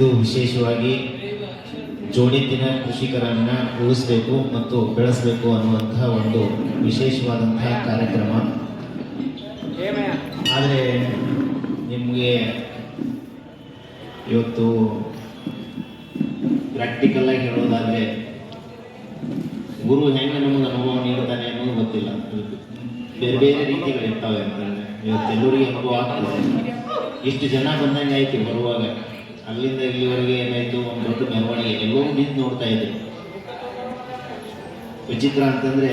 ಇದು ವಿಶೇಷವಾಗಿ ಜೋಡೆತ್ತಿನ ಕೃಷಿಕರನ್ನು ಉಳಿಸಬೇಕು ಮತ್ತು ಬೆಳೆಸಬೇಕು ಅನ್ನುವಂತಹ ಒಂದು ವಿಶೇಷವಾದಂತಹ ಕಾರ್ಯಕ್ರಮ. ಆದರೆ ನಿಮಗೆ ಇವತ್ತು ಪ್ರಾಕ್ಟಿಕಲ್ ಆಗಿ ಹೇಳೋದಾದರೆ ಗುರು ಹೆಂಗೆ ನಮಗೆ ಅನುಭವ ನೀಡುತ್ತಾನೆ ಅನ್ನೋದು ಗೊತ್ತಿಲ್ಲ. ಬೇರೆ ಬೇರೆ ರೀತಿಗಳಿರ್ತಾವೆ ಅಂತಂದರೆ ಇವತ್ತೆಲ್ಲರಿಗೂ ಅನುಭವ ಆಗ್ತದೆ. ಇಷ್ಟು ಜನ ಬಂದಂಗೆ ಆಯ್ತು ಬರುವಾಗ. ಅಲ್ಲಿಂದ ಇಲ್ಲಿವರೆಗೆ ಏನಾಯಿತು, ಒಂದು ದೊಡ್ಡ ಮೆರವಣಿಗೆ ಎಲ್ಲರೂ ನಿಂತು ನೋಡ್ತಾ ಇದ್ರು. ವಿಚಿತ್ರ ಅಂತಂದರೆ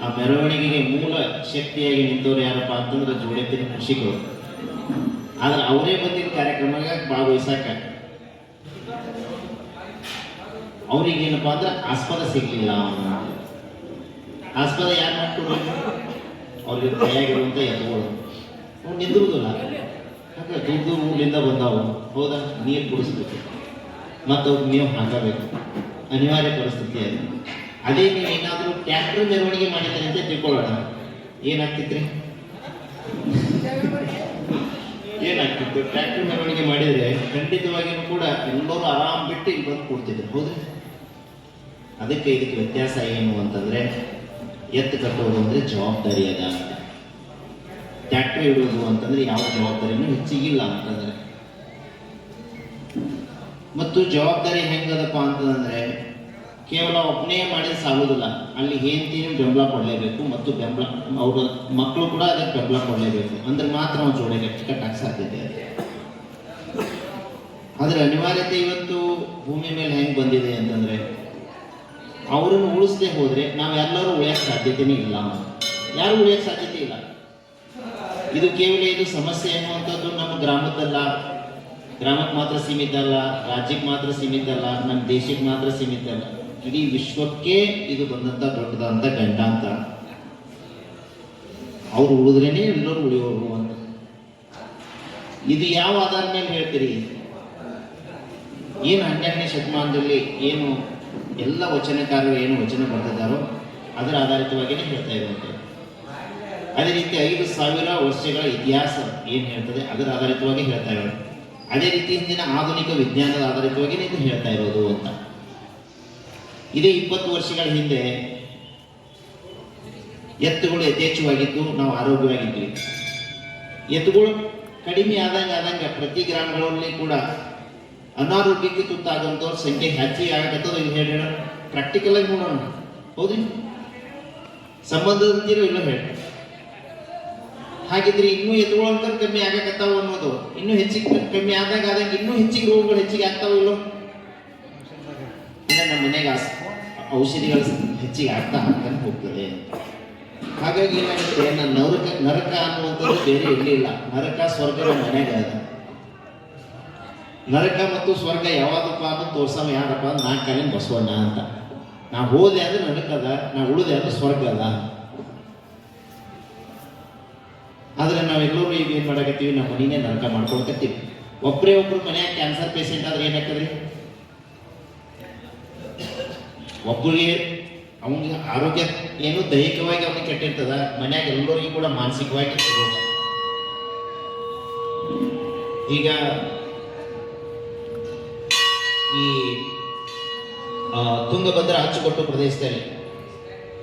ಆ ಮೆರವಣಿಗೆಗೆ ಮೂಲ ಶಕ್ತಿಯಾಗಿ ನಿಂತವ್ರು ಯಾರಪ್ಪ ಅಂತಂದ್ರೆ ಜೋಡೆತ್ತಿನ ಕೃಷಿಕರು. ಆದ್ರೆ ಅವರೇ ಬಂದಿದ್ದ ಕಾರ್ಯಕ್ರಮಕ್ಕೆ ಭಾಗವಹಿಸಕ್ಕೆ ಅವ್ರಿಗೇನಪ್ಪ ಅಂದ್ರೆ ಆಸ್ಪದ ಸಿಗ್ಲಿಲ್ಲ. ಆಸ್ಪದ ಯಾರು ಮಾಡ್ಕೊಡ್ರಿ? ಅವ್ರಿಗೆ ಕೈಯಾಗಿರುವಂಥ ಎತ್ತುಗಳು ಅವ್ರು ನಿಂದಿರುವುದಿಲ್ಲ. ಹಾಗೆ ದುಡ್ಡು ಊರಿಂದ ಬಂದಾವು, ಹೌದಾ? ನೀರು ಕುಡಿಸ್ಬೇಕು ಮತ್ತು ಅವ್ರಿಗೆ ನೀವು ಹಾಕಬೇಕು, ಅನಿವಾರ್ಯ ಪರಿಸ್ಥಿತಿ ಅದು. ಅದೇ ನೀವು ಏನಾದರೂ ಟ್ರ್ಯಾಕ್ಟರ್ ಮೆರವಣಿಗೆ ಮಾಡಿದ್ದಾರೆ ಅಂತ ತಿಳ್ಕೊಳ್ಳೋಣ, ಏನಾಗ್ತಿತ್ರಿ? ಏನಾಗ್ತಿತ್ತು? ಟ್ರ್ಯಾಕ್ಟರ್ ಮೆರವಣಿಗೆ ಮಾಡಿದರೆ ಖಂಡಿತವಾಗಿಯೂ ಕೂಡ ಎಲ್ಲರೂ ಆರಾಮ್ ಬಿಟ್ಟು ಇಲ್ಲಿ ಬಂದು ಕೊಡ್ತಿದ್ರು, ಹೌದ್ರಿ? ಅದಕ್ಕೆ ಇದಕ್ಕೆ ವ್ಯತ್ಯಾಸ ಏನು ಅಂತಂದರೆ, ಎತ್ತು ಕಟ್ಟೋದು ಅಂದರೆ ಜವಾಬ್ದಾರಿ ಅದ ಅಂತ, ಟ್ರ್ಯಾಕ್ಟರ್ ಇಡೋದು ಅಂತಂದರೆ ಯಾವ ಜವಾಬ್ದಾರಿನೂ ಹೆಚ್ಚಿಗಿಲ್ಲ ಅಂತಂದರೆ. ಮತ್ತು ಜವಾಬ್ದಾರಿ ಹೆಂಗದಪ್ಪ ಅಂತಂದರೆ ಕೇವಲ ಒಬ್ಬನೇ ಮಾಡಿದ್ರೆ ಸಾಗೋದಿಲ್ಲ. ಅಲ್ಲಿ ಹೆಂಡತಿನೂ ಬೆಂಬಲ ಕೊಡಲೇಬೇಕು ಮತ್ತು ಬೆಂಬಲ ಅವ್ರ ಮಕ್ಕಳು ಕೂಡ ಅದಕ್ಕೆ ಬೆಂಬಲ ಕೊಡಲೇಬೇಕು. ಅಂದ್ರೆ ಮಾತ್ರ ನಾವು ಜೋಡೆ ಕಟ್ಟಕ್ಕೆ ಸಾಧ್ಯತೆ ಇದೆ. ಆದರೆ ಅನಿವಾರ್ಯತೆ ಇವತ್ತು ಭೂಮಿ ಮೇಲೆ ಹೆಂಗೆ ಬಂದಿದೆ ಅಂತಂದರೆ, ಅವರನ್ನು ಉಳಿಸದೆ ಹೋದರೆ ನಾವೆಲ್ಲರೂ ಉಳಿಯೋಕ್ಕೆ ಸಾಧ್ಯತೆಯೇ ಇಲ್ಲ. ಯಾರು ಉಳಿಯೋಕ್ಕೆ ಸಾಧ್ಯತೆ ಇಲ್ಲ. ಇದು ಕೇವಲ ಇದು ಸಮಸ್ಯೆ ಅನ್ನುವಂಥದ್ದು ನಮ್ಮ ಗ್ರಾಮದ್ದಲ್ಲ, ಗ್ರಾಮಕ್ಕೆ ಮಾತ್ರ ಸೀಮಿತ ಅಲ್ಲ, ರಾಜ್ಯಕ್ಕೆ ಮಾತ್ರ ಸೀಮಿತ ಅಲ್ಲ, ನಮ್ಮ ದೇಶಕ್ಕೆ ಮಾತ್ರ ಸೀಮಿತ ಅಲ್ಲ, ಇಡೀ ವಿಶ್ವಕ್ಕೆ ಇದು ಬಂದಂಥ ದೊಡ್ಡದಂಥ ಗಂಡಾಂತರ. ಅವ್ರು ಉಳಿದ್ರೇನೆ ಎಲ್ಲರೂ ಉಳಿಯೋರು ಅಂತ. ಇದು ಯಾವ ಆಧಾರದ ಮೇಲೆ ಹೇಳ್ತೀರಿ? ಏನು 12ನೇ ಶತಮಾನದಲ್ಲಿ ಏನು ಎಲ್ಲ ವಚನಕಾರರು ಏನು ವಚನ ಬರ್ತಿದ್ದಾರೋ ಅದರ ಆಧಾರಿತವಾಗಿಯೇ ಹೇಳ್ತಾ ಇರುವಂಥದ್ದು. ಅದೇ ರೀತಿ 5,000 ವರ್ಷಗಳ ಇತಿಹಾಸ ಏನು ಹೇಳ್ತದೆ ಅದರ ಆಧಾರಿತವಾಗಿ ಹೇಳ್ತಾ ಇರೋದು. ಅದೇ ರೀತಿ ಹಿಂದಿನ ಆಧುನಿಕ ವಿಜ್ಞಾನದ ಆಧಾರಿತವಾಗಿ ಇದು ಹೇಳ್ತಾ ಇರೋದು ಅಂತ. ಇದೇ 20 ವರ್ಷಗಳ ಹಿಂದೆ ಎತ್ತುಗಳು ಯಥೇಚ್ಛವಾಗಿದ್ದು ನಾವು ಆರೋಗ್ಯವಾಗಿದ್ವಿ. ಎತ್ತುಗಳು ಕಡಿಮೆ ಆದಂಗೆ ಪ್ರತಿ ಗ್ರಾಮಗಳಲ್ಲಿ ಕೂಡ ಅನಾರೋಗ್ಯಕ್ಕೆ ತುತ್ತಾಗುವಂಥವ್ರ ಸಂಖ್ಯೆ ಹೆಚ್ಚಿಗೆ ಆಗತ್ತದ. ಇದು ಹೇಳ ಪ್ರಾಕ್ಟಿಕಲ್ ಆಗಿ ನೋಡೋಣ, ಹೌದ್ರಿ? ಸಂಬಂಧದಂತಿರೋ ಇಲ್ಲ ಹೇಳಿ. ಹಾಗಿದ್ರೆ ಇನ್ನೂ ಎತ್ತುಗಳಂತ ಕಮ್ಮಿ ಆಗಕತ್ತಾವ ಅನ್ನೋದು, ಇನ್ನೂ ಹೆಚ್ಚಿಗೆ ಕಮ್ಮಿ ಆದಂಗೆ ಇನ್ನೂ ಹೆಚ್ಚಿಗೆ ರೋಗಗಳು ಹೆಚ್ಚಿಗೆ ಆಗ್ತಾವ ಇಲ್ಲೋ? ಇನ್ನು ನಮ್ಮ ಮನೆಗೆ ಔಷಧಿಗಳು ಹೆಚ್ಚಿಗೆ ಆಗ್ತಾನೆ ಹೋಗ್ತದೆ. ಹಾಗಾಗಿ ಏನಾಗುತ್ತೆ, ನನ್ನ ನರಕ ಅನ್ನುವಂಥದ್ದು ಬೇರೆ ಇರಲಿಲ್ಲ. ನರಕ ಸ್ವರ್ಗ ನಮ್ಮ ಮನೆಗೆ ಅದ. ನರಕ ಮತ್ತು ಸ್ವರ್ಗ ಯಾವಾಗಪ್ಪ ಅನ್ನೋದು ತೋರ್ಸವ ಯಾರಪ್ಪ? 4 ಕಾಲಿನ ಬಸವಣ್ಣ ಅಂತ. ನಾ ಹೋದೆ ಅಂದ್ರೆ ನರಕ ಅದ, ನಾ ಉಳಿದೆ ಅಂದ್ರೆ ಸ್ವರ್ಗ ಅದ. ಆದ್ರೆ ನಾವೆಲ್ಲರೂ ಈಗ ಏನು ಮಾಡಕತ್ತೀವಿ, ನಮ್ಮ ಮನೆಯೇ ನರಕ ಮಾಡ್ಕೊಳಕತ್ತೀವಿ. ಒಬ್ಬರು ಮನೆಯಾಗ ಕ್ಯಾನ್ಸರ್ ಪೇಷಂಟ್ ಆದ್ರೆ ಏನಾಗ್ತದ್ರಿ? ಒಬ್ಬರಿಗೆ ಅವನಿಗೆ ಆರೋಗ್ಯ ಏನು ದೈಹಿಕವಾಗಿ ಅವನಿಗೆ ಕೆಟ್ಟಿರ್ತದ, ಮನ್ಯಾಗ ಎಲ್ಲರಿಗೂ ಕೂಡ ಮಾನಸಿಕವಾಗಿ ರೋಗ. ಈಗ ಈ ತುಂಗಭದ್ರಾ ಅಚ್ಚುಕಟ್ಟು ಪ್ರದೇಶದಲ್ಲಿ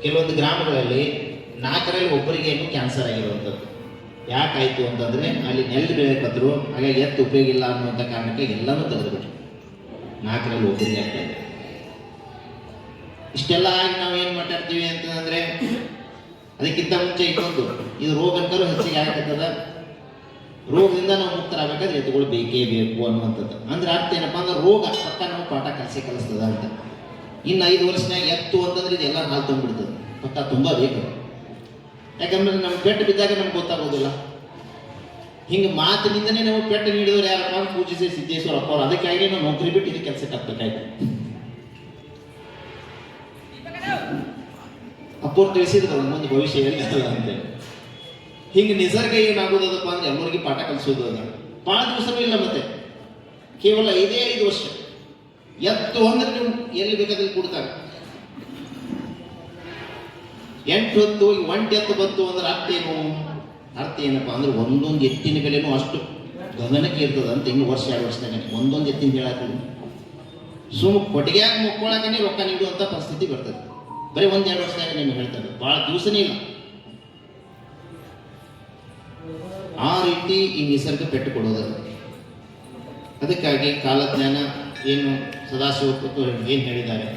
ಕೆಲವೊಂದು ಗ್ರಾಮಗಳಲ್ಲಿ 4ರಲ್ಲಿ ಒಬ್ಬರಿಗೆ ಏನು ಕ್ಯಾನ್ಸರ್ ಆಗಿರುವಂಥದ್ದು. ಯಾಕಾಯ್ತು ಅಂತಂದ್ರೆ ಅಲ್ಲಿ ನೆಲ್ಲು ಬೆಳೆಯಕತ್ರು, ಹಾಗಾಗಿ ಎತ್ತು ಉಪಯೋಗ ಇಲ್ಲ ಅನ್ನುವಂಥ ಕಾರಣಕ್ಕೆ ಎಲ್ಲನೂ ತೆಗೆದುಬಿಟ್ರು. 4ರಲ್ಲಿ ಒಬ್ಬರಿಗೆ ಆಗ್ತಾ ಇದೆ. ಇಷ್ಟೆಲ್ಲ ಆಗಿ ನಾವು ಏನು ಮಾತಾಡ್ತೀವಿ ಅಂತಂದ್ರೆ, ಅದಕ್ಕಿಂತ ಮುಂಚೆ ಇನ್ನೊಂದು, ಇದು ರೋಗ ಅಂತಾರೂ ಹೆಚ್ಚಿಗೆ ಆಗತ್ತದ. ರೋಗದಿಂದ ನಾವು ಮುಕ್ತರಾಗಬೇಕಾದ್ರೆ ಎತ್ತುಗಳು ಬೇಕೇ ಬೇಕು ಅನ್ನುವಂಥದ್ದು. ಅಂದ್ರೆ ಅರ್ಥ ಏನಪ್ಪ ಅಂದ್ರೆ ರೋಗ ಪಕ್ಕ ನಾವು ಪಾಠ ಕಲಿಸ್ತದ ಅಂತ. ಇನ್ನು 5 ವರ್ಷನಾಗ ಎತ್ತು ಅಂತಂದ್ರೆ ಇದೆಲ್ಲ ಹಾಲು ತುಂಬಿಡ್ತದೆ, ಪಕ್ಕ ತುಂಬ ಬೇಕು. ಯಾಕಂದ್ರೆ ನಮ್ಗೆ ಪೆಟ್ಟು ಬಿದ್ದಾಗ ನಮ್ಗೆ ಗೊತ್ತಾಗೋದಿಲ್ಲ. ಹಿಂಗೆ ಮಾತಿನಿಂದನೇ ನಾವು ಪೆಟ್ಟು ನೀಡಿದವರು ಯಾರಪ್ಪ? ಪೂಜಿಸಿ ಸಿದ್ದೇಶ್ವರ ಅಪ್ಪ ಅವರು. ಅದಕ್ಕಾಗಿ ನಾವು ನೌಕರಿ ಬಿಟ್ಟು ಇದು ಕೆಲಸಕ್ಕೆ ಹಾಕ್ಬೇಕಾಯ್ತು. ಅಪ್ಪವ್ರು ತಿಳಿಸಿದ್ರು ಮುಂದೆ ಭವಿಷ್ಯ ಎಲ್ಲಿರ್ತದ ಅಂತೇಳಿ. ಹಿಂಗೆ ನಿಸರ್ಗ ಏನಾಗೋದಪ್ಪ ಅಂದ್ರೆ ಎಲ್ಲರಿಗೆ ಪಾಠ ಕಲಿಸೋದು ಅದ. ಭಾಳ ದಿವಸನೂ ಇಲ್ಲ, ಮತ್ತೆ ಕೇವಲ 5 ವರ್ಷ. ಎತ್ತು ಅಂದ್ರೆ ನೀವು ಎಲ್ಲಿ ಬೇಕಾದ್ರೆ ಕೊಡ್ತಾರೆ. 8 ಹೊತ್ತು ಒಂಟು ಎತ್ತು ಬಂತು ಅಂದ್ರೆ ಅರ್ಥ ಏನು? ಅರ್ಥ ಏನಪ್ಪ ಅಂದ್ರೆ ಒಂದೊಂದು ಎತ್ತಿನ ಬೆಲೆನೂ ಅಷ್ಟು ಗಗನಕ್ಕೆ ಇರ್ತದ ಅಂತ ಇನ್ನು ವರ್ಷ 2 ವರ್ಷದಾಗ ಒಂದೊಂದು ಎತ್ತಿನ ಹೇಳಾಕಲಿ ಸುಮ್ಮ ಕೊಟ್ಟಿಗೆಯಾಗ ಮುಕ್ಕೊಳಕನೇ ರೊಕ್ಕ ನೀಡುವಂಥ ಪರಿಸ್ಥಿತಿ ಬರ್ತದೆ. ಬರೀ 1-2 ವರ್ಷದಾಗ ನಿಮ್ಗೆ ಹೇಳ್ತಾರೆ, ಭಾಳ ದಿವಸನೇ ಇಲ್ಲ. ಆ ರೀತಿ ಈ ನಿಸರ್ಗ ಪೆಟ್ಟು ಕೊಡೋದು. ಅದಕ್ಕಾಗಿ ಕಾಲಜ್ಞಾನ ಏನು ಸದಾಶಿವ ಏನು ಹೇಳಿದ್ದಾರೆ,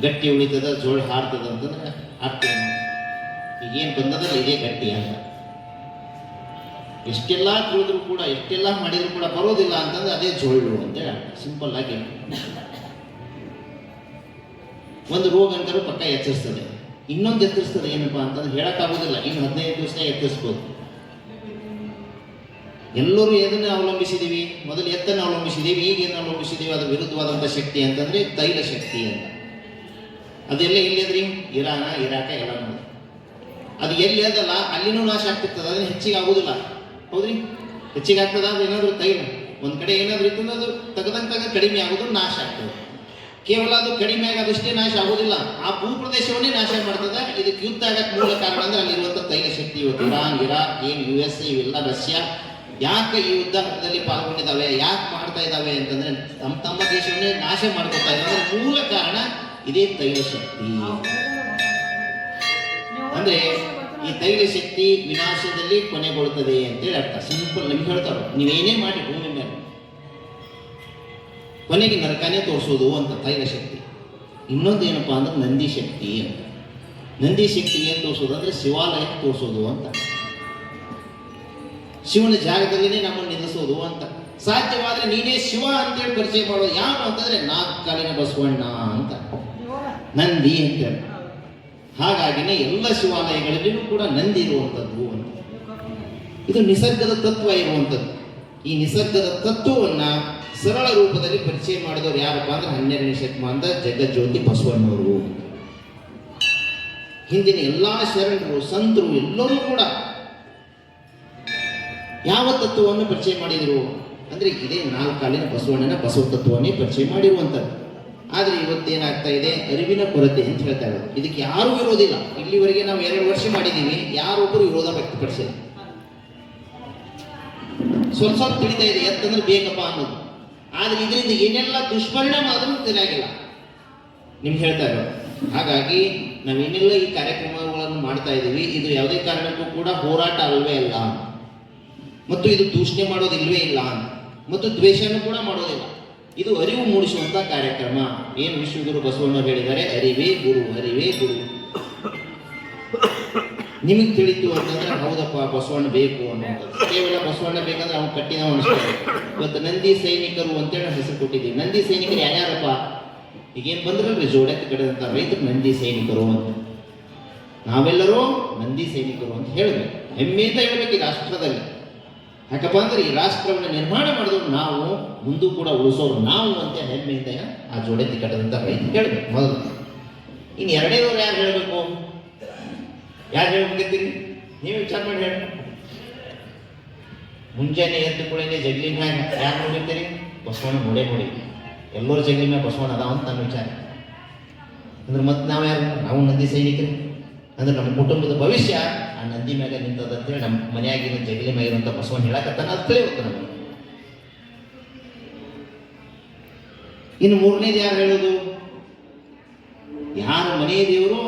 ಗಟ್ಟಿ ಉಳಿತದ ಜೋಳ ಹಾರ್ತದ ಅಂತಂದ್ರೆ ಅರ್ಥ ಏನು? ಈಗೇನು ಬಂದದಲ್ಲ ಇದೇ ಗಟ್ಟಿ ಅಂತ. ಎಷ್ಟೆಲ್ಲ ತಿಳಿದ್ರು ಕೂಡ ಎಷ್ಟೆಲ್ಲ ಮಾಡಿದ್ರು ಕೂಡ ಬರೋದಿಲ್ಲ ಅಂತಂದ್ರೆ ಅದೇ ಜೋಳು ಅಂತೇಳಿ ಸಿಂಪಲ್ ಆಗಿ. ಒಂದು ರೋಗ ಅಂಕರು ಪಕ್ಕ ಎಚ್ಚರಿಸ್ತದೆ, ಇನ್ನೊಂದು ಎಚ್ಚರಿಸ್ತದೆ. ಏನಪ್ಪಾ ಅಂತಂದ್ರೆ ಹೇಳಕ್ಕಾಗೋದಿಲ್ಲ, ಇನ್ನು 15 ದಿವಸ ಎಚ್ಚರಿಸ್ಬೋದು. ಎಲ್ಲರೂ ಎದನ್ನು ಅವಲಂಬಿಸಿದೀವಿ? ಮೊದಲು ಎತ್ತನ್ನು ಅವಲಂಬಿಸಿದೀವಿ. ಈಗ ಏನು ಅವಲಂಬಿಸಿದೀವಿ? ಅದು ವಿರುದ್ಧವಾದಂಥ ಶಕ್ತಿ ಅಂತಂದ್ರೆ ತೈಲ ಶಕ್ತಿ ಅಂತ. ಅದೆಲ್ಲ ಎಲ್ಲಿದ್ರಿ? ಇರಾಕ ಎಲ್ಲ ನೋಡಿ. ಅದು ಎಲ್ಲಿ ಅದಲ್ಲ ಅಲ್ಲಿನೂ ನಾಶ ಆಗ್ತಿರ್ತದೆ, ಅದನ್ನ ಹೆಚ್ಚಿಗೆ ಆಗೋದಿಲ್ಲ. ಹೌದ್ರಿ? ಹೆಚ್ಚಿಗೆ ಆಗ್ತದ ಅದು ಏನಾದರೂ ತೈಲ ಒಂದು ಕಡೆ ಏನಾದರೂ ಇರ್ತದೆ, ಅದು ತೆಗೆದಂತಾಗ ಕಡಿಮೆ ಆಗೋದು ನಾಶ ಆಗ್ತದೆ. ಕೇವಲ ಅದು ಕಡಿಮೆ ಆಗೋದಷ್ಟೇ ನಾಶ ಆಗೋದಿಲ್ಲ, ಆ ಭೂಪ್ರದೇಶವನ್ನೇ ನಾಶ ಮಾಡ್ತದೆ. ಇದಕ್ಕೆ ಯುದ್ಧ ಆಗಕ್ಕೆ ಮೂಲ ಕಾರಣ ಅಂದ್ರೆ ಅಲ್ಲಿರುವಂಥ ತೈಲ ಶಕ್ತಿ. ಇವತ್ತು ಇರಾನ್, ಇರಾಕ್, ಏನು USA ಇವೆಲ್ಲ ರಷ್ಯಾ ಯಾಕೆ ಈ ಯುದ್ಧದಲ್ಲಿ ಪಾಲ್ಗೊಂಡಿದ್ದಾವೆ, ಯಾಕೆ ಮಾಡ್ತಾ ಇದ್ದಾವೆ ಅಂತಂದ್ರೆ ತಮ್ಮ ದೇಶವನ್ನೇ ನಾಶ ಮಾಡ್ಕೊತಾ ಇದ್ದಾರೆ. ಮೂಲ ಕಾರಣ ಇದೇ ತೈಲ ಶಕ್ತಿ. ಅಂದ್ರೆ ಈ ತೈಲ ಶಕ್ತಿ ವಿನಾಶದಲ್ಲಿ ಕೊನೆಗೊಳ್ಳುತ್ತದೆ ಅಂತೇಳಿ ಅರ್ಥ. ಸಿಂಪಲ್ ನಿಮ್ಗೆ ಹೇಳ್ತಾರೆ, ನೀವೇನೇ ಮಾಡಿ ಭೂಮಿ ಮೇಲೆ ಕೊನೆಗೆ ನರಕನೇ ತೋರಿಸೋದು ಅಂತ ತೈಲ ಶಕ್ತಿ. ಇನ್ನೊಂದು ಏನಪ್ಪಾ ಅಂದ್ರೆ ನಂದಿ ಶಕ್ತಿ ಅಂತ. ನಂದಿ ಶಕ್ತಿ ಏನು ತೋರಿಸೋದು ಅಂದ್ರೆ ಶಿವಾಲಯ ತೋರಿಸೋದು ಅಂತ. ಶಿವನ ಜಾಗದಲ್ಲಿನೇ ನಮ್ಮನ್ನು ನಿಲ್ಲಿಸೋದು ಅಂತ. ಸಾಧ್ಯವಾದ್ರೆ ನೀನೇ ಶಿವ ಅಂತೇಳಿ ಪರಿಚಯ ಮಾಡೋದು ಯಾವ ಅಂತಂದ್ರೆ 4 ಕಾಲಿನ ಬಸವಣ್ಣ ಅಂತ, ನಂದಿ ಅಂತೇಳಿ. ಹಾಗಾಗಿನೇ ಎಲ್ಲ ಶಿವಾಲಯಗಳಲ್ಲಿಯೂ ಕೂಡ ನಂದಿ ಇರುವಂಥದ್ದು ಅಂತ. ಇದು ನಿಸರ್ಗದ ತತ್ವ ಇರುವಂಥದ್ದು. ಈ ನಿಸರ್ಗದ ತತ್ವವನ್ನ ಸರಳ ರೂಪದಲ್ಲಿ ಪರಿಚಯ ಮಾಡಿದವರು ಯಾರಪ್ಪ ಅಂದ್ರೆ 12ನೇ ಶತಮಾನದ ಜಗಜ್ಯೋತಿ ಬಸವಣ್ಣವರು. ಹಿಂದಿನ ಎಲ್ಲಾ ಶರಣರು ಸಂತರು ಎಲ್ಲರೂ ಕೂಡ ಯಾವ ತತ್ವವನ್ನು ಪರಿಚಯ ಮಾಡಿದರು ಅಂದ್ರೆ ಇದೇ 4 ಕಾಲಿನ ಬಸವಣ್ಣನ ಬಸವ ತತ್ವವನ್ನೇ ಪರಿಚಯ ಮಾಡಿರುವಂಥದ್ದು. ಆದ್ರೆ ಇವತ್ತೇನಾಗ್ತಾ ಇದೆ, ಅರಿವಿನ ಕೊರತೆ ಅಂತ ಹೇಳ್ತಾ ಇರೋದು. ಇದಕ್ಕೆ ಯಾರೂ ವಿರೋಧಿಲ್ಲ. ಇಲ್ಲಿವರೆಗೆ ನಾವು 2 ವರ್ಷ ಮಾಡಿದ್ದೀವಿ, ಯಾರೊಬ್ಬರು ವಿರೋಧ ವ್ಯಕ್ತಪಡಿಸಿಲ್ಲ. ಸ್ವಲ್ಪ ಸ್ವಲ್ಪ ತಿಳಿತಾ ಇದೆ ಎತ್ತಂದ್ರೆ ಬೇಕಪ್ಪ ಅನ್ನೋದು. ಆದ್ರೆ ಇದರಿಂದ ಏನೆಲ್ಲ ದುಷ್ಪರಿಣಾಮ ಅದನ್ನು ತಿಳಿಯಾಗಿಲ್ಲ ನಿಮ್ಗೆ ಹೇಳ್ತಾ ಇರೋದು. ಹಾಗಾಗಿ ನಾವೇನೆಲ್ಲ ಈ ಕಾರ್ಯಕ್ರಮಗಳನ್ನು ಮಾಡ್ತಾ ಇದ್ದೀವಿ, ಇದು ಯಾವುದೇ ಕಾರಣಕ್ಕೂ ಕೂಡ ಹೋರಾಟ ಅಲ್ವೇ ಅಲ್ಲ, ಮತ್ತು ಇದು ದೂಷಣೆ ಮಾಡೋದಿಲ್ವೇ ಇಲ್ಲ, ಮತ್ತು ದ್ವೇಷನೂ ಕೂಡ ಮಾಡೋದಿಲ್ಲ. ಇದು ಅರಿವು ಮೂಡಿಸುವಂತ ಕಾರ್ಯಕ್ರಮ. ಏನು ವಿಶ್ವಗುರು ಬಸವಣ್ಣವರು ಹೇಳಿದ್ದಾರೆ, ಅರಿವೇ ಗುರು, ಅರಿವೇ ಗುರು. ನಿಮಗೆ ತಿಳಿತು ಅಂತಂದ್ರೆ ಹೌದಪ್ಪ ಬಸವಣ್ಣ ಬೇಕು ಅನ್ನುವಂಥದ್ದು. ಕೇವಲ ಬಸವಣ್ಣ ಬೇಕಂದ್ರೆ ಅವ್ನು ಕಟ್ಟಿದ ಅನಿಸ್ತಾರೆ. ಇವತ್ತು ನಂದಿ ಸೈನಿಕರು ಅಂತೇಳಿ ಹೆಸರು ಕೊಟ್ಟಿದ್ದೀವಿ. ನಂದಿ ಸೈನಿಕರು ಯಾರ್ಯಾರಪ್ಪ? ಈಗೇನು ಬಂದ್ರಲ್ರಿ ಜೋಡಕ್ಕೆ ಕಡೆದಂತ ರೈತರು ನಂದಿ ಸೈನಿಕರು ಅಂತ. ನಾವೆಲ್ಲರೂ ನಂದಿ ಸೈನಿಕರು ಅಂತ ಹೇಳಬೇಕು, ಹೆಮ್ಮೆಯಿಂದ ಹೇಳ್ಬೇಕು ಈ ರಾಷ್ಟ್ರದಲ್ಲಿ. ಯಾಕಪ್ಪ ಅಂದ್ರೆ ಈ ರಾಷ್ಟ್ರವನ್ನು ನಿರ್ಮಾಣ ಮಾಡಿದವರು ನಾವು, ಮುಂದೂ ಕೂಡ ಉಳಿಸೋರು ನಾವು ಅಂತ ಹೆಮ್ಮೆಯಿಂದ ಆ ಜೋಡೆತ್ತಿ ಕಟ್ಟದಂತ ರೈತ ಹೇಳ್ಬೇಕು ಮೊದಲು. ಇನ್ನು ಎರಡನೇದವ್ರು ಯಾರು ಹೇಳ್ಬೇಕು? ಯಾರು ಹೇಳ್ಬೇಕಂತೀರಿ? ನೀವು ವಿಚಾರ ಮಾಡಿ ಹೇಳಿ. ಮುಂಜಾನೆ ಎದ್ದು ಕೂಡ ಜಗಲಿ ಮ್ಯಾಗ ಯಾರು ನೋಡಿರ್ತೀರಿ? ಬಸವಣ್ಣ ನೋಡೇ ನೋಡಿ. ಎಲ್ಲರೂ ಜಗಲಿ ಮ್ಯಾಗ ಬಸವಣ್ಣ ಅದಾವ ಅಂತ ನನ್ನ ವಿಚಾರ. ಅಂದ್ರೆ ಮತ್ತೆ ನಾವು ಯಾರು? ನಾವು ನಂದಿ ಸೈನಿಕರು. ಅಂದ್ರೆ ನಮ್ಮ ಕುಟುಂಬದ ಭವಿಷ್ಯ ಆ ನಂದಿ ಮೇಲೆ ನಿಂತದಂತೇಳಿ ನಮ್ಮ ಮನೆಯಾಗಿರೋ ಜಗಲಿ ಮ್ಯಾಗಿರುವಂಥ ಬಸವಣ್ಣ ಹೇಳಕತ್ತಾನ ಅಂತ ತಿಳಿಯುತ್ತೆ ನಮಗೆ. ಇನ್ನು ಮೂರನೇದು ಯಾರು ಹೇಳೋದು? ಯಾರ ಮನೆಯ ದೇವರು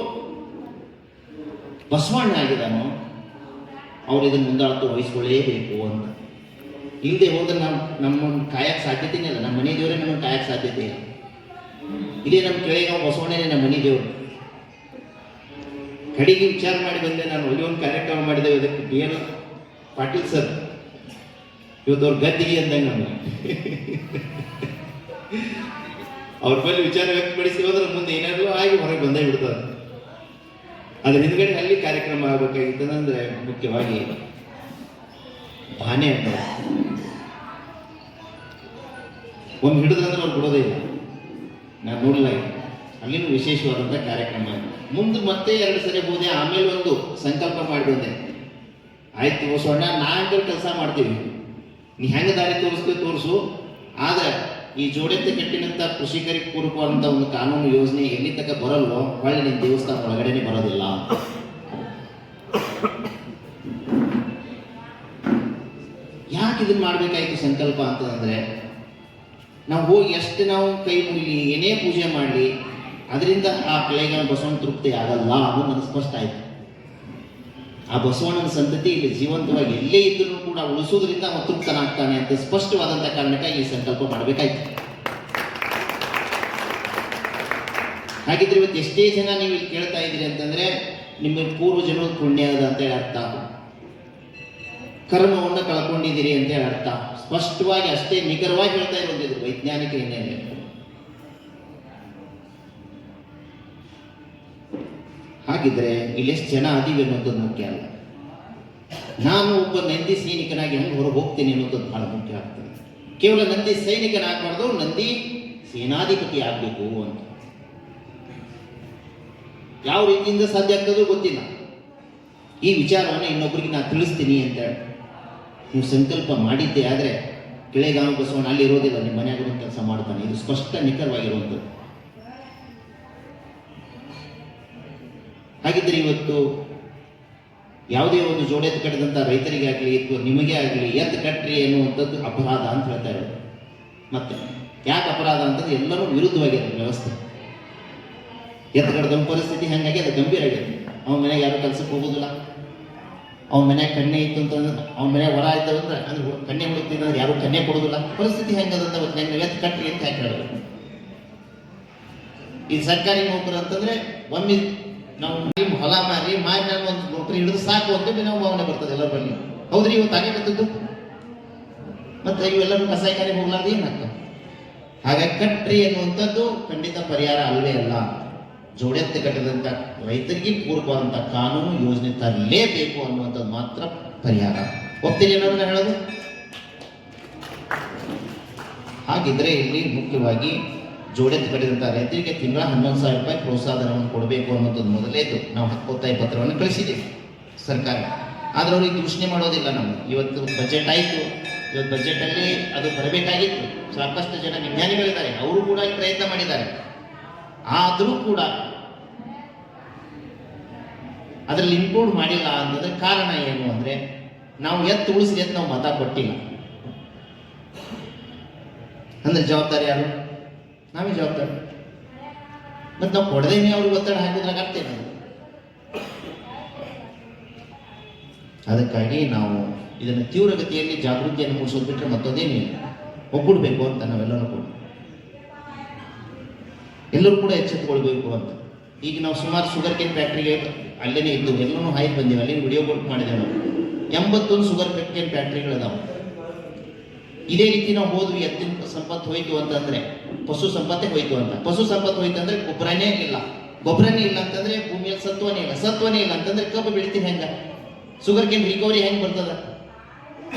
ಬಸವಣ್ಣ ಆಗಿದಾನೋ ಅವ್ರು ಇದನ್ನು ಮುಂದಾಳತ್ತು ವಹಿಸ್ಕೊಳ್ಳೇಬೇಕು ಅಂತ. ಇಲ್ಲದೆ ಹೋದ್ರೆ ನಮ್ಮನ್ನು ಕಾಯಕ್ಕೆ ಸಾಧ್ಯತೆನೇ ಇಲ್ಲ. ನಮ್ಮ ಮನೆ ದೇವರೇ ನಮ್ಮನ್ನು ಕಾಯಕ್ಕೆ ಸಾಧ್ಯತೆ ಇಲ್ಲ. ಇದೇ ನಮ್ಮ ಕೆಳಗೆ ಬಸವಣ್ಣನೇ ನಮ್ಮ ಮನೆ ದೇವರು. ಕಡೆಗೆ ವಿಚಾರ ಮಾಡಿ ಬಂದೆ ನಾನು. ಅಲ್ಲಿ ಒಂದು ಕಾರ್ಯಕ್ರಮ ಮಾಡಿದ್ದೇವೆ, ಇದಕ್ಕೆ BN ಪಾಟೀಲ್ ಸರ್ ಇವತ್ತು ಅವ್ರ ಗದ್ದಿಗೆ ಅಂದಂಗೆ ನಮಗೆ ಅವ್ರ ಮೇಲೆ ವಿಚಾರ ವ್ಯಕ್ತಪಡಿಸಿ ಹೋದ್ರೆ ಮುಂದೆ ಏನಾದರೂ ಆಗಿ ಹೊರಗೆ ಬಂದೇ ಬಿಡ್ತಾರೆ. ಅದ್ರ ಹಿಂದ್ಗಡೆ ಅಲ್ಲಿ ಕಾರ್ಯಕ್ರಮ ಆಗಬೇಕಾಗಿತ್ತಂದ್ರೆ ಮುಖ್ಯವಾಗಿ ಬಾನೆ ಅಂತ ಒಂದು ಹಿಡಿದ್ರಂದ್ರೆ ಅವ್ರು ಬಿಡೋದೇ ಇಲ್ಲ. ನಾನು ನೋಡಲ್ಲ, ಅಲ್ಲಿನೂ ವಿಶೇಷವಾದಂಥ ಕಾರ್ಯಕ್ರಮ. ಮುಂದೆ ಮತ್ತೆ 2 ಸರಿ ಹೋದೆ. ಆಮೇಲೆ ಒಂದು ಸಂಕಲ್ಪ ಮಾಡಿ ಬಂದೆ, ಆಯ್ತು ಬಸವಣ್ಣ ನಾಲ್ಕು ಕೆಲಸ ಮಾಡ್ತೀವಿ, ನೀ ಹೆಂಗೆ ದಾರಿ ತೋರಿಸ್ತೀವಿ ತೋರಿಸು. ಆದ್ರೆ ಈ ಜೋಡೆತ್ತೆ ಕಟ್ಟಿನಂಥ ಕೃಷಿಕರಿಗೆ ಪೂರಕವಾದಂಥ ಒಂದು ಕಾನೂನು ಯೋಜನೆ ಎಲ್ಲಿ ತನಕ ಬರಲ್ವೋ ಹೊಳ್ಳಿ ನಿಮ್ಮ ದೇವಸ್ಥಾನ ಒಳಗಡೆನೆ ಬರೋದಿಲ್ಲ. ಯಾಕೆ ಯಾಕೆ ಇದನ್ನ ಮಾಡಬೇಕಾಯ್ತು ಸಂಕಲ್ಪ ಅಂತಂದರೆ, ನಾವು ಹೋಗಿ ಎಷ್ಟು ನಾವು ಕೈ ಮುಗಿಲಿ ಏನೇ ಪೂಜೆ ಮಾಡಲಿ ಅದರಿಂದ ಆ ಕೆಳಗಿನ ಬಸವಣ್ಣ ತೃಪ್ತಿ ಆಗಲ್ಲ ಅನ್ನೋದು ನನಗೆ ಸ್ಪಷ್ಟ ಆಯಿತು. ಆ ಬಸವಣ್ಣನ ಸಂತತಿ ಇಲ್ಲಿ ಜೀವಂತವಾಗಿ ಎಲ್ಲೇ ಇದ್ದರೂ ಕೂಡ ಉಳಿಸೋದ್ರಿಂದ ಅವ ತೃಪ್ತನಾಗ್ತಾನೆ ಅಂತ ಸ್ಪಷ್ಟವಾದಂಥ ಕಾರಣಕ್ಕಾಗಿ ಈ ಸಂಕಲ್ಪ ಮಾಡಬೇಕಾಯ್ತು. ಹಾಗಿದ್ರೆ ಇವತ್ತು ಎಷ್ಟೇ ಜನ ನೀವು ಇಲ್ಲಿ ಕೇಳ್ತಾ ಇದ್ದೀರಿ ಅಂತಂದ್ರೆ ನಿಮ್ಮ ಪೂರ್ವಜನ ಪುಣ್ಯ ಅದ ಅಂತೇಳಿ ಅರ್ಥ, ಕರ್ಮವನ್ನು ಕಳ್ಕೊಂಡಿದ್ದೀರಿ ಅಂತೇಳಿ ಅರ್ಥ. ಸ್ಪಷ್ಟವಾಗಿ ಅಷ್ಟೇ ನಿಖರವಾಗಿ ಹೇಳ್ತಾ ಇರೋದು ವೈಜ್ಞಾನಿಕ ಹಿನ್ನೆಲೆ. ಹಾಗಿದ್ರೆ ಇಲ್ಲಿ ಎಷ್ಟು ಜನ ಅದೀವಿ ಅನ್ನೋದು ಮುಖ್ಯ ಅಲ್ಲ, ನಾನು ಒಬ್ಬ ನಂದಿ ಸೈನಿಕನಾಗಿ ಹೆಂಗೆ ಹೊರಗೆ ಹೋಗ್ತೀನಿ ಅನ್ನೋದು ಬಹಳ ಮುಖ್ಯ ಆಗ್ತದೆ. ಕೇವಲ ನಂದಿ ಸೈನಿಕನಾಗಬಾರ್ದು, ನಂದಿ ಸೇನಾಧಿಪತಿ ಆಗಬೇಕು ಅಂತ. ಯಾವ ರೀತಿಯಿಂದ ಸಾಧ್ಯ ಆಗ್ತದೋ ಗೊತ್ತಿಲ್ಲ. ಈ ವಿಚಾರವನ್ನು ಇನ್ನೊಬ್ಬರಿಗೆ ನಾನು ತಿಳಿಸ್ತೀನಿ ಅಂತ ನೀವು ಸಂಕಲ್ಪ ಮಾಡಿದ್ದೆ ಆದರೆ ಕೆಳಗಾಮ ಬಸವಣ್ಣ ಅಲ್ಲಿ ಇರೋದಿಲ್ಲ, ನಿಮ್ಮ ಮನೆಯಾಗ ಕೆಲಸ ಮಾಡ್ತಾನೆ. ಇದು ಸ್ಪಷ್ಟ ನಿಖರವಾಗಿರುವಂಥದ್ದು. ಹಾಗಿದ್ರೆ ಇವತ್ತು ಯಾವುದೇ ಒಂದು ಜೋಡೆತ್ತು ಕಟ್ಟಿದಂಥ ರೈತರಿಗೆ ಆಗಲಿ ಅಥವಾ ನಿಮಗೆ ಆಗಲಿ ಎತ್ತು ಕಟ್ಟ್ರಿ ಎನ್ನುವಂಥದ್ದು ಅಪರಾಧ ಅಂತ ಹೇಳ್ತಾ ಇರೋದು. ಮತ್ತೆ ಯಾಕೆ ಅಪರಾಧ ಅಂತಂದ್ರೆ ಎಲ್ಲರೂ ವಿರುದ್ಧವಾಗಿರೋದು ವ್ಯವಸ್ಥೆ. ಎತ್ತು ಕಟ್ಟದ ಪರಿಸ್ಥಿತಿ ಹಾಗಾಗಿ ಅದು ಗಂಭೀರ ಆಗಿದೆ. ಅವನ ಮನೆಗೆ ಯಾರು ಕೆಲಸಕ್ಕೆ ಹೋಗೋದಿಲ್ಲ. ಅವನ ಮನೆಯಾಗ ಕನ್ಯೆ ಇತ್ತು ಅಂತಂದ್ರೆ, ಅವನ ಮನೆಯಾಗ ಹೊರ ಇದ್ದವಂದ್ರೆ ಅಂದ್ರೆ ಕನ್ಯೆ ಹುಡುಕ್ತಿದ್ರೆ ಯಾರು ಕನ್ಯೆ ಕೊಡೋದಿಲ್ಲ. ಪರಿಸ್ಥಿತಿ ಹೆಂಗದಂತ ಹೆಂಗೆ ಎತ್ತು ಕಟ್ಟ್ರಿ ಅಂತ ಯಾಕೆ ಹೇಳೋದು. ಈ ಸರ್ಕಾರಿ ನೌಕರು ಅಂತಂದ್ರೆ ಒಮ್ಮೆ ನಾವು ಹೊಲ ಮಾರಿ ನಾನು ಒಂದು ನೌಕರಿ ಹಿಡಿದು ಸಾಕು ಅಂತ ನಾವು ಭಾವನೆ ಬರ್ತದೆ ಎಲ್ಲರ ಬಳಿ. ಹೌದ್ರಿ, ಇವತ್ತು ಹಾಗೆ ಬರ್ತದ್ದು. ಮತ್ತೆ ಇವೆಲ್ಲರೂ ಕಸಾಯಿಖಾನೆಗೆ ಹೋಗ್ಲಾರ್ದು ಏನಾಗ್ತದೆ. ಹಾಗಾಗಿ ಕಟ್ಟ್ರಿ ಎನ್ನುವಂಥದ್ದು ಖಂಡಿತ ಪರಿಹಾರ ಅಲ್ಲವೇ ಅಲ್ಲ. ಜೋಡೆತ್ತು ಕಟ್ಟಿದಂಥ ರೈತರಿಗೆ ಪೂರಕವಾದಂಥ ಕಾನೂನು ಯೋಜನೆ ತರಲೇಬೇಕು ಅನ್ನುವಂಥದ್ದು ಮಾತ್ರ ಪರಿಹಾರ. ಒಪ್ತೀನಿ ಏನಾದ್ರು ನಾನು ಹೇಳೋದು. ಹಾಗಿದ್ರೆ ಇಲ್ಲಿ ಮುಖ್ಯವಾಗಿ ಜೋಡೆತ್ತು ಕಟ್ಟಿದಂಥ ರೈತರಿಗೆ ತಿಂಗಳ 11,000 ರೂಪಾಯಿ ಪ್ರೋತ್ಸಾಹಧನವನ್ನು ಕೊಡಬೇಕು ಅನ್ನೋಂಥದ್ದು ಮೊದಲೇದು ನಾವು ಒತ್ತಾಯ ಪತ್ರವನ್ನು ಕಳಿಸಿದ್ದೀವಿ ಸರ್ಕಾರ. ಆದರೆ ಅವ್ರಿಗೆ ಘೋಷಣೆ ಮಾಡೋದಿಲ್ಲ. ನಾವು ಇವತ್ತು ಬಜೆಟ್ ಆಯಿತು, ಇವತ್ತು ಬಜೆಟಲ್ಲಿ ಅದು ಬರಬೇಕಾಗಿತ್ತು. ಸಾಕಷ್ಟು ಜನ ವಿಜ್ಞಾನಿಗಳಿದ್ದಾರೆ, ಅವರು ಕೂಡ ಪ್ರಯತ್ನ ಮಾಡಿದ್ದಾರೆ. ಆದರೂ ಕೂಡ ಅದರಲ್ಲಿ ಇನ್ಕ್ಲೂಡ್ ಮಾಡಿಲ್ಲ ಅಂತಂದ್ರೆ ಕಾರಣ ಏನು ಅಂದರೆ ನಾವು ಎತ್ತು ಉಳಿಸಿದೆ ಅಂತ ನಾವು ಮತ ಕೊಟ್ಟಿಲ್ಲ. ಅಂದ್ರೆ ಜವಾಬ್ದಾರಿ ಯಾರು? ನಾವೇ ಜವಾಬ್ದಾರಿ. ಮತ್ತು ನಾವು ಕೊಡದೇನೆ ಅವ್ರಿಗೆ ಒತ್ತಡ ಹಾಕಿದ್ರಾಗ ಆಗ್ತೇನೆ. ಅದಕ್ಕಾಗಿ ನಾವು ಇದನ್ನು ತೀವ್ರಗತಿಯಲ್ಲಿ ಜಾಗೃತಿಯನ್ನು ಮೂಡಿಸೋದು ಬಿಟ್ಟರೆ ಮತ್ತೊಂದೇನಿಲ್ಲ. ಒಗ್ಗೂಡಬೇಕು ಅಂತ ನಾವೆಲ್ಲರೂ ಕೂಡ ಎಲ್ಲರೂ ಕೂಡ ಎಚ್ಚೆತ್ತುಕೊಳ್ಬೇಕು ಅಂತ. ಈಗ ನಾವು ಸುಮಾರು ಶುಗರ್ ಕೇನ್ ಫ್ಯಾಕ್ಟ್ರಿಗೆ ಅಲ್ಲೇ ಇದ್ದು ಎಲ್ಲರೂ ಹಾಯ್ದು ಬಂದೀವಿ. ಅಲ್ಲಿ ವಿಡಿಯೋ ಕೊಟ್ಟು ಮಾಡಿದ್ದೇವೆ ನಾವು. 81 ಶುಗರ್ ಕೇನ್ ಫ್ಯಾಕ್ಟ್ರಿಗಳಿದಾವೆ. ಇದೇ ರೀತಿ ನಾವು ಹೋದ್ವಿ, ಎತ್ತಿನ ಸಂಪತ್ತು ಹೋಯ್ತು ಅಂತಂದ್ರೆ ಪಶು ಸಂಪತ್ತೇ ಹೋಯ್ತು ಅಂತ. ಪಶು ಸಂಪತ್ತು ಹೋಯ್ತು ಅಂದ್ರೆ ಗೊಬ್ಬರನೇ ಇಲ್ಲ. ಗೊಬ್ಬರನೇ ಇಲ್ಲ ಅಂತಂದ್ರೆ ಭೂಮಿಯಲ್ಲಿ ಸತ್ವನೇ ಇಲ್ಲ. ಸತ್ವನೇ ಇಲ್ಲ ಅಂತಂದ್ರೆ ಕಬ್ಬು ಬೆಳಿತೀನಿ ಹೆಂಗ? ಶುಗರ್ ಕೇನ್ ರಿಕವರಿ ಹೆಂಗೆ ಬರ್ತದ?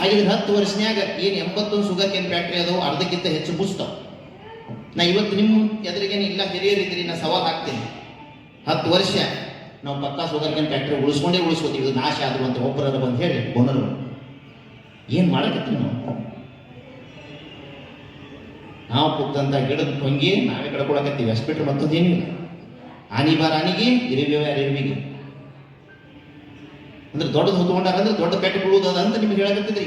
ಹಾಗಿದ್ರೆ 10 ವರ್ಷನ್ಯಾಗ ಏನು 81 ಶುಗರ್ ಕೇನ್ ಫ್ಯಾಕ್ಟ್ರಿ ಅದಾವು, ಅರ್ಧಕ್ಕಿಂತ ಹೆಚ್ಚು ಮುಚ್ತಾವ. ನಾ ಇವತ್ತು ನಿಮ್ಮ ಎದುರಿಗೇನು ಇಲ್ಲ, ಹಿರಿಯರಿದ್ರಿ, ನಾ ಸವಾಲ್ ಹಾಕ್ತೀನಿ. 10 ವರ್ಷ ನಾವು ಪಕ್ಕಾ ಶುಗರ್ ಕೇನ್ ಫ್ಯಾಕ್ಟ್ರಿ ಉಳಿಸ್ಕೋತೀವಿ. ಇದು ನಾಶ ಆದ್ರು ಅಂತ ಒಬ್ಬರ ಬಂದು ಹೇಳಿ ಬೋನರು ಏನು ಮಾಡಕತ್ತೀವಿ ನಾವು ಕುತ್ತಂತ ಗಿಡದ ಹೊಂಗಿ ನಾವೇ ಕಡ್ಕೊಳಕತ್ತೀವಿ. ಅಷ್ಟು ಬಿಟ್ಟರೆ ಮತ್ತೊಂದೇನಿಲ್ಲ. ಆನಿ ಬಾರ ಆನಿಗೆ, ಇರಿವ್ಯವ ಅರಿವಿಗೆ. ಅಂದ್ರೆ ದೊಡ್ಡದು ಹೊತ್ಕೊಂಡಾರ ಅಂದ್ರೆ ದೊಡ್ಡ ಪೆಟ್ಟು ಬೀಳುವುದದ ಅಂತ ನಿಮ್ಗೆ ಹೇಳಕತ್ತಿದ್ರಿ.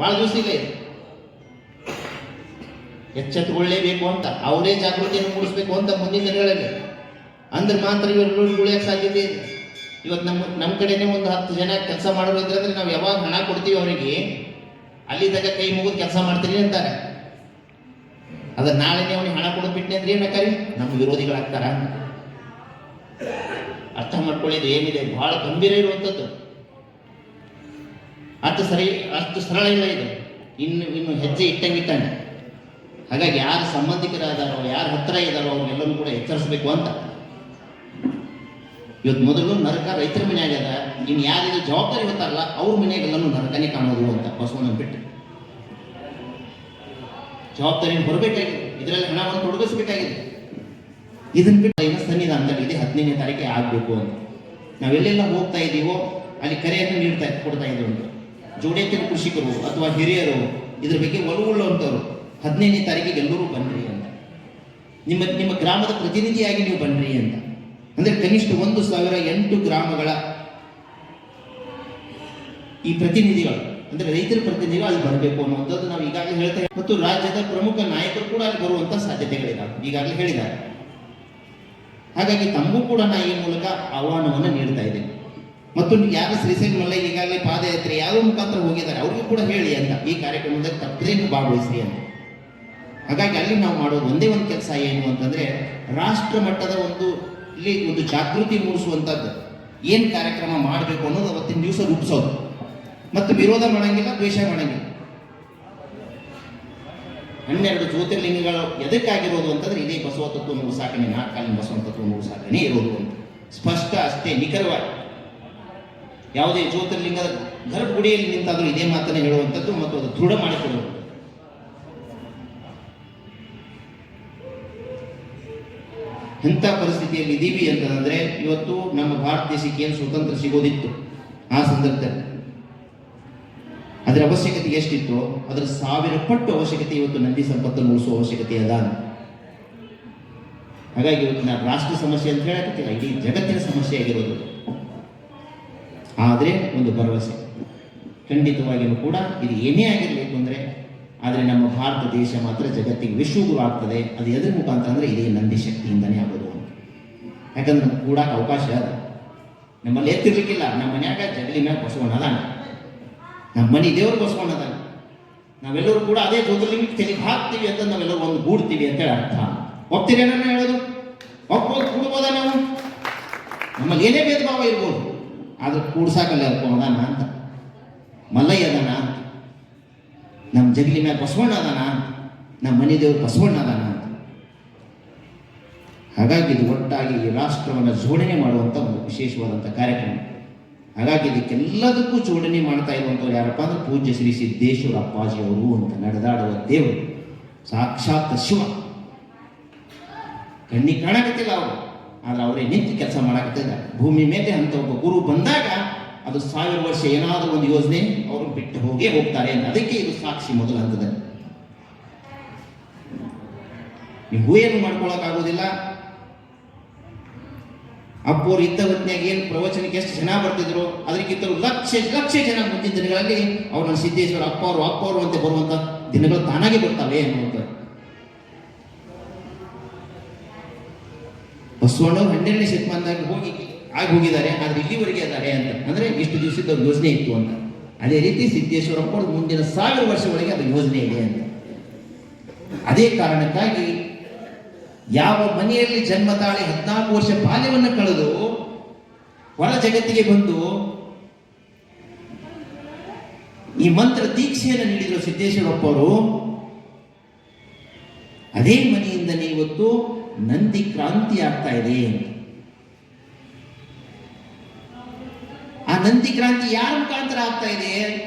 ಭಾಳ ದಿವಸ ಇಲ್ಲ ಇದು. ಎಚ್ಚೆತ್ತುಕೊಳ್ಳೇಬೇಕು ಅಂತ, ಅವರೇ ಜಾಗೃತಿಯನ್ನು ಮೂಡಿಸ್ಬೇಕು ಅಂತ ಮುಂದಿನ ದಿನಗಳಲ್ಲಿ. ಅಂದ್ರೆ ಮಾತ್ರ ಇವರು ಉಳಿಯಕ್ಕೆ ಸಾಧ್ಯತೆ ಇದೆ. ಇವತ್ತು ನಮ್ಮ ಕಡೆನೇ ಒಂದು 10 ಜನ ಕೆಲಸ ಮಾಡೋರು ಇದ್ರೆ ನಾವು ಯಾವಾಗ ಹಣ ಕೊಡ್ತೀವಿ ಅವರಿಗೆ, ಅಲ್ಲಿ ತಗ ಕೈ ಮುಗಿದು ಕೆಲಸ ಮಾಡ್ತೀರಿ ಅಂತಾರೆ. ಅದ್ರ ನಾಳೆನೇ ಅವನಿಗೆ ಹಣ ಕೊಡೋದು ಬಿಟ್ಟೆ ಅಂದ್ರೆ ಏನಾಕಾರಿ ನಮ್ಮ ವಿರೋಧಿಗಳಾಗ್ತಾರ. ಅರ್ಥ ಮಾಡ್ಕೊಳ್ಳಿದ್ದು ಏನಿದೆ, ಬಹಳ ಗಂಭೀರ ಇರುವಂಥದ್ದು. ಅಷ್ಟು ಸರಳ ಇಲ್ಲ ಇದು. ಇನ್ನು ಹೆಜ್ಜೆ ಇಟ್ಟಂಗಿಟ್ಟಾನೆ. ಹಾಗಾಗಿ ಯಾರು ಸಂಬಂಧಿಕರಾದಾರೋ, ಯಾರು ಹತ್ರ ಇದ್ದಾರೋ ಅವ್ರಿಗೆಲ್ಲರೂ ಕೂಡ ಎಚ್ಚರಿಸಬೇಕು ಅಂತ. ಇವತ್ತು ಮೊದಲು ನರಕ ರೈತರ ಮನೆಯಾಗ ಅದ. ಇನ್ನು ಯಾರಿದು ಜವಾಬ್ದಾರಿ ಹೊತ್ತಾರಲ್ಲ ಅವ್ರ ಮನೆಯಾಗೆಲ್ಲರೂ ನರಕನೇ ಕಾಣೋದು ಅಂತ ಬಸವಣ್ಣ ಬಿಟ್ಟು ಜವಾಬ್ದಾರಿಯನ್ನು ಹೊರಬೇಕಾಗಿದೆ. ಇದರಲ್ಲಿ ಹಣವನ್ನು ತೊಡಗಿಸ್ಬೇಕಾಗಿದೆ. ಇದನ್ನ ಬಿಟ್ಟು ಸನ್ನಿಧಾನದಲ್ಲಿ ಇದೆ 15ನೇ ತಾರೀಕಿಗೆ ಆಗಬೇಕು ಅಂತ ನಾವೆಲ್ಲೆಲ್ಲ ಹೋಗ್ತಾ ಇದ್ದೀವೋ ಅಲ್ಲಿ ಕರೆಯನ್ನು ಕೊಡ್ತಾ ಇದ್ದೀವಿ ಅಂತ. ಜೋಡೆತ್ತಿನ ಕೃಷಿಕರು ಅಥವಾ ಹಿರಿಯರು ಇದ್ರ ಬಗ್ಗೆ ಒಲವುಳ್ಳಂಥವ್ರು 15ನೇ ತಾರೀಕಿಗೆ ಎಲ್ಲರೂ ಬನ್ನಿರಿ ಅಂತ. ನಿಮ್ಮ ಗ್ರಾಮದ ಪ್ರತಿನಿಧಿಯಾಗಿ ನೀವು ಬನ್ನಿರಿ ಅಂತ. ಅಂದರೆ ಕನಿಷ್ಠ 1,008 ಗ್ರಾಮಗಳ ಈ ಪ್ರತಿನಿಧಿಗಳು ಅಂದ್ರೆ ರೈತರ ಪ್ರತಿನಿಧಿಗಳು ಅಲ್ಲಿ ಬರಬೇಕು ಅನ್ನುವಂಥದ್ದು ನಾವು ಈಗಾಗಲೇ ಹೇಳ್ತಾ ಇದ್ದೀವಿ. ಮತ್ತು ರಾಜ್ಯದ ಪ್ರಮುಖ ನಾಯಕರು ಕೂಡ ಅಲ್ಲಿ ಬರುವಂತ ಸಾಧ್ಯತೆಗಳಿದ್ದಾವೆ, ಈಗಾಗಲೇ ಹೇಳಿದ್ದಾರೆ. ಹಾಗಾಗಿ ತಮಗೂ ಕೂಡ ನಾ ಈ ಮೂಲಕ ಆಹ್ವಾನವನ್ನು ನೀಡ್ತಾ ಇದ್ದೇನೆ. ಮತ್ತು ಯಾರು ಶ್ರೀಶೈಲ ಮಲ್ಲಯ್ಯ ಈಗಾಗಲೇ ಪಾದಯಾತ್ರೆ ಯಾರೋ ಮುಖಾಂತರ ಹೋಗಿದ್ದಾರೆ, ಅವ್ರಿಗೂ ಕೂಡ ಹೇಳಿ ಅಂತ ಈ ಕಾರ್ಯಕ್ರಮದಲ್ಲಿ ತಪ್ಪದೇ ಭಾಗವಹಿಸ್ರಿ ಅಂತ. ಹಾಗಾಗಿ ಅಲ್ಲಿ ನಾವು ಮಾಡೋದು ಒಂದೇ ಒಂದು ಕೆಲಸ ಏನು ಅಂತಂದ್ರೆ, ರಾಷ್ಟ್ರ ಮಟ್ಟದ ಇಲ್ಲಿ ಒಂದು ಜಾಗೃತಿ ಮೂಡಿಸುವಂಥದ್ದು ಏನು ಕಾರ್ಯಕ್ರಮ ಮಾಡಬೇಕು ಅನ್ನೋದು ಅವತ್ತಿನ ದಿವಸ ರೂಪಿಸೋದು. ಮತ್ತು ವಿರೋಧ ಮಾಡಂಗಿಲ್ಲ, ದ್ವೇಷ ಮಾಡಂಗಿಲ್ಲ. 12 ಜ್ಯೋತಿರ್ಲಿಂಗಗಳು ಎದಕ್ಕಾಗಿರೋದು ಅಂತಂದ್ರೆ ಇದೇ ಬಸವ ತತ್ವ ಸಾಕಣೆ, ನಾಲ್ಕಾಲಿನ ಬಸವ ತತ್ವ ಸಾಕಣೆ ಇರೋದು ಅಂತ ಸ್ಪಷ್ಟ, ಅಷ್ಟೇ ನಿಖರವಾಗಿ. ಯಾವುದೇ ಜ್ಯೋತಿರ್ಲಿಂಗದ ಗರ್ಭಗುಡಿಯಲ್ಲಿ ನಿಂತಾದ್ರೂ ಇದೇ ಮಾತನ್ನೇ ಹೇಳುವಂಥದ್ದು ಮತ್ತು ಅದು ದೃಢ ಮಾಡಿಕೊಳ್ಳುವುದು. ಎಂಥ ಪರಿಸ್ಥಿತಿಯಲ್ಲಿ ಇದ್ದೀವಿ ಅಂತಂದ್ರೆ, ಇವತ್ತು ನಮ್ಮ ಭಾರತ ದೇಶಕ್ಕೆ ಏನು ಸ್ವತಂತ್ರ ಸಿಗೋದಿತ್ತು ಆ ಸಂದರ್ಭದಲ್ಲಿ ಅದರ ಅವಶ್ಯಕತೆ ಎಷ್ಟಿತ್ತು, ಅದರ 1000 ಪಟ್ಟು ಅವಶ್ಯಕತೆ ಇವತ್ತು ನಂದಿ ಸಂಪತ್ತನ್ನು ಉಳಿಸುವ ಅವಶ್ಯಕತೆ ಅದ. ಹಾಗಾಗಿ ಇವತ್ತು ನಾನು ರಾಷ್ಟ್ರ ಸಮಸ್ಯೆ ಅಂತ ಹೇಳಕ್ಕಿಲ್ಲ, ಇಡೀ ಜಗತ್ತಿನ ಸಮಸ್ಯೆ ಆಗಿರೋದು. ಆದರೆ ಒಂದು ಭರವಸೆ, ಖಂಡಿತವಾಗಿಯೂ ಕೂಡ ಇದು ಏನೇ ಆಗಿರಬೇಕು ಅಂದರೆ, ಆದರೆ ನಮ್ಮ ಭಾರತ ದೇಶ ಮಾತ್ರ ಜಗತ್ತಿಗೆ ವಿಶ್ವಗುರು ಆಗ್ತದೆ. ಅದು ಎದ್ರ ಮುಖಾಂತರ ಅಂದರೆ ಇದೇ ನಂದಿ ಶಕ್ತಿಯಿಂದನೇ ಆಗೋದು. ಯಾಕಂದ್ರೆ ನಮ್ಗೆ ಕೂಡಕ್ಕೆ ಅವಕಾಶ ಅದ. ನಮ್ಮಲ್ಲಿ ಎತ್ತಿರ್ಲಿಕ್ಕಿಲ್ಲ, ನಮ್ಮ ಮನ್ಯಾಗ ಜಗಲಿ ಮ್ಯಾಗ ಬಸವಣ್ಣ ಅದಾನ, ನಮ್ಮ ಮನೆ ದೇವರು ಬಸವಣ್ಣ ಅದಾನ. ನಾವೆಲ್ಲರೂ ಕೂಡ ಅದೇ ಜ್ಯೋತಿರ್ಲಿಂಗಕ್ಕೆ ತೆಲಿಗೆ ಹಾಕ್ತೀವಿ ಅಂತ ನಾವೆಲ್ಲರೂ ಒಂದು ಗೂಡ್ತೀವಿ ಅಂತೇಳಿ ಅರ್ಥ. ಒಪ್ತೀರಿ ನಾನು ಹೇಳೋದು? ಒಪ್ಬೋದು, ಕೂಡ್ಬೋದ ನಾವು? ನಮ್ಮಲ್ಲಿ ಏನೇ ಭೇದ ಭಾವ ಇರ್ಬೋದು, ಆದ್ರೆ ಕೂಡ್ಸಾಕಲ್ಲ ಅದಾನ ಅಂತ, ಮಲ್ಲಯ್ಯ ಅದಾನ ಅಂತ, ನಮ್ಮ ಜಗಲಿ ಮ್ಯಾಗ ಬಸವಣ್ಣ ಅದಾನ, ನಮ್ಮ ಮನೆ ದೇವರು ಬಸವಣ್ಣ ಅದಾನ ಅಂತ. ಹಾಗಾಗಿ ಇದು ಒಟ್ಟಾಗಿ ಈ ರಾಷ್ಟ್ರವನ್ನು ಜೋಡಣೆ ಮಾಡುವಂಥ ಒಂದು ವಿಶೇಷವಾದಂಥ ಕಾರ್ಯಕ್ರಮ. ಹಾಗಾಗಿ ಇದಕ್ಕೆಲ್ಲದಕ್ಕೂ ಜೋಡಣೆ ಮಾಡ್ತಾ ಇರುವಂಥವ್ರು ಯಾರಪ್ಪ ಅಂದ್ರೆ ಪೂಜ್ಯ ಶ್ರೀ ಸಿದ್ದೇಶ್ವರ ಅಪ್ಪಾಜಿ ಅವರು ಅಂತ, ನಡೆದಾಡುವ ದೇವರು, ಸಾಕ್ಷಾತ್ ಶಿವ. ಕಣ್ಣಿಗೆ ಕಾಣಕತ್ತಿಲ್ಲ ಅವರು, ಆದ್ರೆ ಅವರೇ ನಿಂತು ಕೆಲಸ ಮಾಡಕತ್ತಿಲ್ಲ ಭೂಮಿ ಮೇಲೆ. ಅಂತ ಒಬ್ಬ ಗುರು ಬಂದಾಗ ಅದು 1000 ವರ್ಷ ಏನಾದರೂ ಒಂದು ಯೋಜನೆ ಅವರು ಬಿಟ್ಟು ಹೋಗೇ ಹೋಗ್ತಾರೆ ಅಂತ. ಅದಕ್ಕೆ ಇದು ಸಾಕ್ಷಿ ಮೊದಲ ಹಂತದಲ್ಲಿ. ನೀವು ಏನು ಮಾಡ್ಕೊಳಕ್ಕಾಗೋದಿಲ್ಲ. ಅಪ್ಪೋರು ಇದ್ದ ಹೊತ್ತಿನಾಗ ಏನು ಪ್ರವಚನಕ್ಕೆ ಎಷ್ಟು ಜನ ಬರ್ತಿದ್ರು, ಅದಕ್ಕಿಂತ ಲಕ್ಷ ಜನ ಮುಂದಿನ ದಿನಗಳಲ್ಲಿ ಅವ್ರನ್ನ ಸಿದ್ದೇಶ್ವರ ಅಪ್ಪವರು ಅಂತ ಬರುವಂತ ದಿನಗಳು ತಾನಾಗೆ ಬರ್ತಾವೆ ಅನ್ನುವಂಥ. ಬಸವಣ್ಣವ್ರು 12ನೇ ಶತಮಾನದಾಗ ಹೋಗಿದ್ದಾರೆ, ಆದ್ರೆ ಇಲ್ಲಿವರೆಗೆ ಅದಾರೆ ಅಂತ ಅಂದ್ರೆ ಇಷ್ಟು ದಿವಸದ ಯೋಜನೆ ಇತ್ತು ಅಂತ. ಅದೇ ರೀತಿ ಸಿದ್ದೇಶ್ವರಪ್ಪ ಮುಂದಿನ 1000 ವರ್ಷಗಳಿಗೆ ಅದು ಯೋಜನೆ ಇದೆ ಅಂತ. ಅದೇ ಕಾರಣಕ್ಕಾಗಿ ಯಾವ ಮನೆಯಲ್ಲಿ ಜನ್ಮ ತಾಳಿ 14 ವರ್ಷ ಬಾಲ್ಯವನ್ನು ಕಳೆದು ಹೊರ ಜಗತ್ತಿಗೆ ಬಂದು ಈ ಮಂತ್ರ ದೀಕ್ಷೆಯನ್ನು ನೀಡಿದ್ರು ಸಿದ್ದೇಶ್ವರಪ್ಪ ಅವರು, ಅದೇ ಮನೆಯಿಂದನೇ ಇವತ್ತು ನಂದಿ ಕ್ರಾಂತಿ ಆಗ್ತಾ ಇದೆ. ಆ ನಂದಿ ಕ್ರಾಂತಿ ಯಾರ ಮುಖಾಂತರ ಆಗ್ತಾ ಇದೆ?